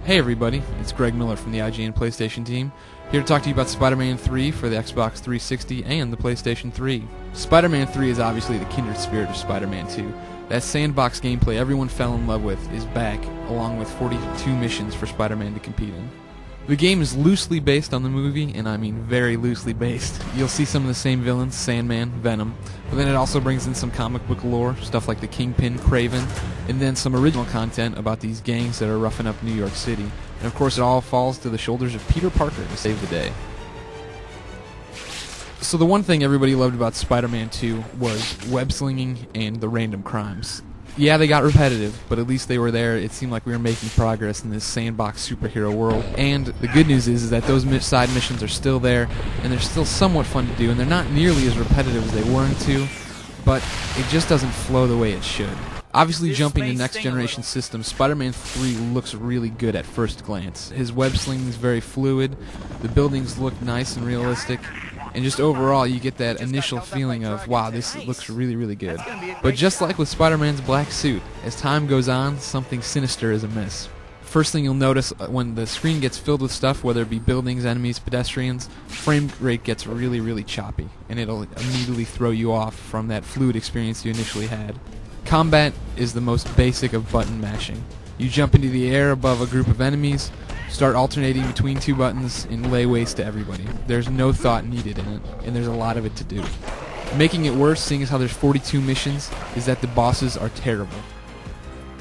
Hey everybody, it's Greg Miller from the IGN PlayStation team, here to talk to you about Spider-Man 3 for the Xbox 360 and the PlayStation 3. Spider-Man 3 is obviously the kindred spirit of Spider-Man 2. That sandbox gameplay everyone fell in love with is back, along with 42 missions for Spider-Man to compete in. The game is loosely based on the movie, and I mean very loosely based. You'll see some of the same villains, Sandman, Venom, but then it also brings in some comic book lore, stuff like the Kingpin, Kraven, and then some original content about these gangs that are roughing up New York City. And of course it all falls to the shoulders of Peter Parker to save the day. So the one thing everybody loved about Spider-Man 2 was web-slinging and the random crimes. Yeah, they got repetitive, but at least they were there. It seemed like we were making progress in this sandbox superhero world. And the good news is that those side missions are still there, and they're still somewhat fun to do, and they're not nearly as repetitive as they were in 2, but it just doesn't flow the way it should. Obviously, jumping to next-generation systems, Spider-Man 3 looks really good at first glance. His web-slinging is very fluid, the buildings look nice and realistic, and just overall you get that initial feeling of, wow, this looks really, really good. But just like with Spider-Man's black suit, as time goes on, something sinister is amiss. First thing you'll notice when the screen gets filled with stuff, whether it be buildings, enemies, pedestrians, frame rate gets really, really choppy, and it'll immediately throw you off from that fluid experience you initially had. Combat is the most basic of button mashing. You jump into the air above a group of enemies, start alternating between two buttons, and lay waste to everybody. There's no thought needed in it, and there's a lot of it to do. Making it worse, seeing as how there's 42 missions, is that the bosses are terrible.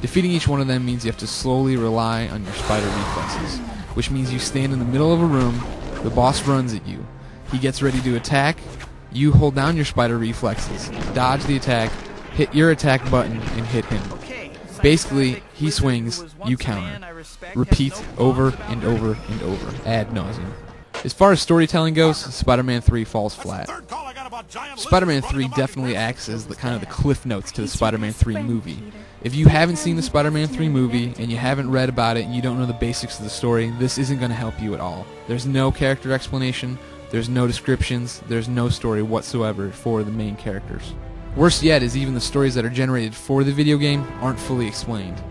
Defeating each one of them means you have to slowly rely on your spider reflexes, which means you stand in the middle of a room, the boss runs at you, he gets ready to attack, you hold down your spider reflexes, dodge the attack, hit your attack button, and hit him. Basically, he swings, you counter. Repeat over and over and over, ad nauseum. As far as storytelling goes, Spider-Man 3 falls flat. Spider-Man 3 definitely acts as the kind of the cliff notes to the Spider-Man 3 movie. If you haven't seen the Spider-Man 3 movie, and you haven't read about it, and you don't know the basics of the story, this isn't going to help you at all. There's no character explanation, there's no descriptions, there's no story whatsoever for the main characters. Worse yet is even the stories that are generated for the video game aren't fully explained.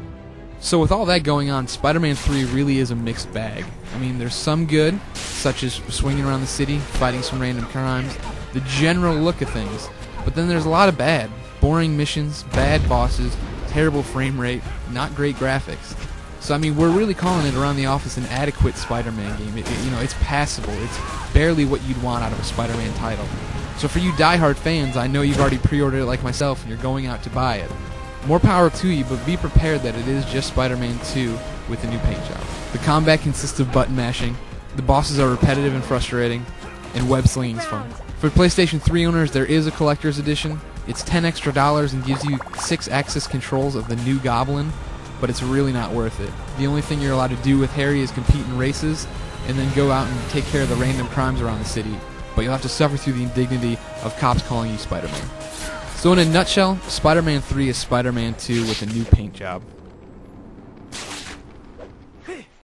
So with all that going on, Spider-Man 3 really is a mixed bag. I mean, there's some good, such as swinging around the city, fighting some random crimes, the general look of things, but then there's a lot of bad. Boring missions, bad bosses, terrible frame rate, not great graphics. So I mean, we're really calling it around the office an adequate Spider-Man game. It's passable. It's barely what you'd want out of a Spider-Man title. So for you die-hard fans, I know you've already pre-ordered it like myself and you're going out to buy it. More power to you, but be prepared that it is just Spider-Man 2 with a new paint job. The combat consists of button mashing, the bosses are repetitive and frustrating, and web slinging is fun. For PlayStation 3 owners, there is a collector's edition. It's $10 extra and gives you 6-axis controls of the new Goblin, but it's really not worth it. The only thing you're allowed to do with Harry is compete in races, and then go out and take care of the random crimes around the city. But you'll have to suffer through the indignity of cops calling you Spider-Man. So in a nutshell, Spider-Man 3 is Spider-Man 2 with a new paint job.